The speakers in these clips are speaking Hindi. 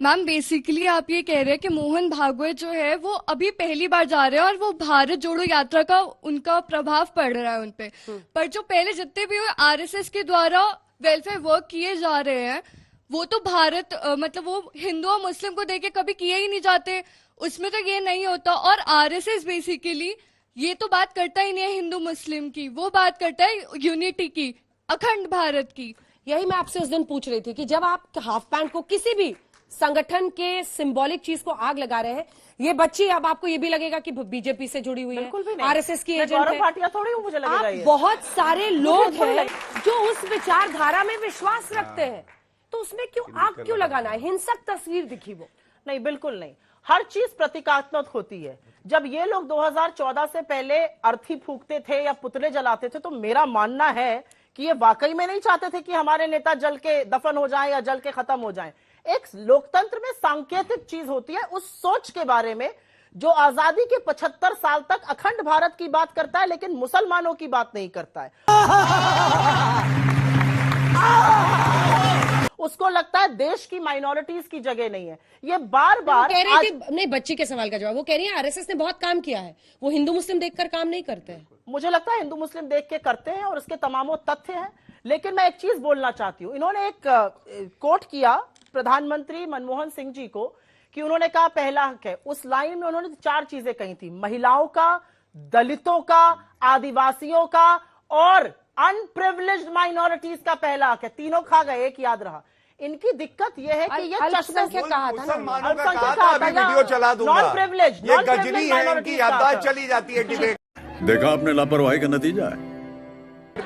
मैम बेसिकली आप ये कह रहे हैं कि मोहन भागवत जो है वो अभी पहली बार जा रहे हैं और वो भारत जोड़ो यात्रा का उनका प्रभाव पड़ रहा है उनपे। पर जो पहले जितने भी आरएसएस के द्वारा वेलफेयर वर्क किए जा रहे हैं वो तो भारत मतलब वो हिंदू और मुस्लिम को देके कभी किए ही नहीं जाते, उसमें तो ये नहीं होता। और आरएसएस बेसिकली ये तो बात करता ही नहीं है हिंदू मुस्लिम की, वो बात करता है यूनिटी की, अखंड भारत की। यही मैं आपसे उस दिन पूछ रही थी कि जब आप हाफ पैंट को किसी भी संगठन के सिंबॉलिक चीज को आग लगा रहे हैं, ये बच्ची अब आपको ये भी लगेगा कि बीजेपी से जुड़ी हुई है, आरएसएस की एजेंट है, थोड़ी मुझे लगेगा आप बहुत सारे लोग हैं जो उस विचारधारा में विश्वास रखते हैं, तो उसमें क्यों आग क्यों लगाना है? हिंसक तस्वीर दिखी वो नहीं, बिल्कुल नहीं। हर चीज प्रतीकात्मक होती है। जब ये लोग 2014 से पहले अर्थी फूकते थे या पुतले जलाते थे तो मेरा मानना है कि ये वाकई में नहीं चाहते थे कि हमारे नेता जल के दफन हो जाएं या जल के खत्म हो जाएं। एक लोकतंत्र में सांकेतिक चीज होती है उस सोच के बारे में जो आजादी के 75 साल तक अखंड भारत की बात करता है लेकिन मुसलमानों की बात नहीं करता है। उसको लगता है देश की माइनॉरिटीज की जगह नहीं है। ये बार बार कह रही थी, नहीं बच्ची के सवाल का जवाब, वो कह रही है आरएसएस ने बहुत काम किया है, वो हिंदू मुस्लिम देखकर काम नहीं करते हैं। मुझे लगता है हिंदू मुस्लिम देख के करते हैं और इसके तमामों तथ्य हैं। लेकिन मैं एक चीज बोलना चाहती हूं, इन्होंने एक कोट किया प्रधानमंत्री मनमोहन सिंह जी को कि उन्होंने कहा पहला हक है। उस लाइन में उन्होंने 4 चीजें कही थी, महिलाओं का, दलितों का, आदिवासियों का और अनप्रिविलेज्ड माइनॉरिटीज का पहला हक है। तीनों खा गए, एक याद रहा। इनकी दिक्कत यह है कि ये चश्मे से कहा था ना, वीडियो चला दूंगा, नॉन प्रिविलेज्ड, ये गजनी है, इनकी याददाश्त चली जाती है डिबेट। देखा आपने लापरवाही का नतीजा है।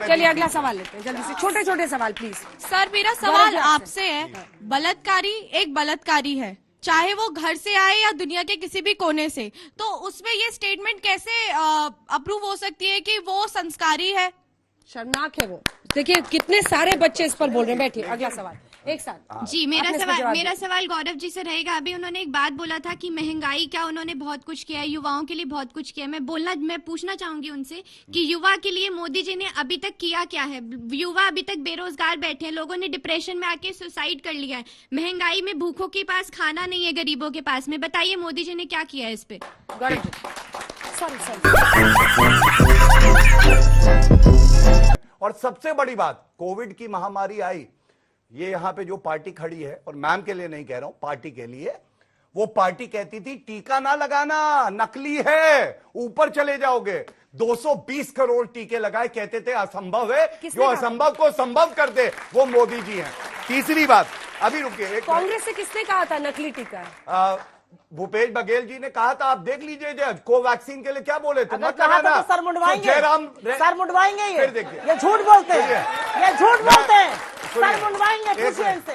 चलिए अगला सवाल लेते हैं जल्दी से, छोटे छोटे सवाल प्लीज। सर मेरा सवाल आपसे है, बलात्कारी एक बलात्कारी है, चाहे वो घर से आए या दुनिया के किसी भी कोने से, तो उसमें ये स्टेटमेंट कैसे अप्रूव हो सकती है कि वो संस्कारी है? शर्मनाक है वो। देखिए कितने सारे बच्चे इस पर बोल रहे हैं। बैठिए अगला सवाल एक साथ। जी मेरा सवाल गौरव जी से रहेगा। अभी उन्होंने एक बात बोला था कि महंगाई क्या, उन्होंने बहुत कुछ किया है, युवाओं के लिए बहुत कुछ किया है। मैं पूछना चाहूंगी उनसे कि युवा के लिए मोदी जी ने अभी तक किया क्या है? युवा अभी तक बेरोजगार बैठे हैं, लोगों ने डिप्रेशन में आके सुसाइड कर लिया है, महंगाई में भूखों के पास खाना नहीं है, गरीबों के पास में। बताइए मोदी जी ने क्या किया है इस पे? और सबसे बड़ी बात, कोविड की महामारी आई, ये यहां पे जो पार्टी खड़ी है, और मैम के लिए नहीं कह रहा हूं, पार्टी के लिए, वो पार्टी कहती थी टीका ना लगाना, नकली है, ऊपर चले जाओगे। 220 करोड़ टीके लगाए, कहते थे असंभव है, जो असंभव को संभव कर दे वो मोदी जी हैं। तीसरी बात, अभी रुकिए, कांग्रेस से किसने कहा था नकली टीका है? भूपेश बघेल जी ने कहा था, आप देख लीजिए जज, कोवैक्सीन के लिए क्या बोले थे, मत लगाना, तो सर मुंडवाएंगे, सर मुंडवाएंगे। ये झूठ बोलते हैं, ये झूठ बोलते हैं, सर मुंडवाएंगे। पूछिए इनसे।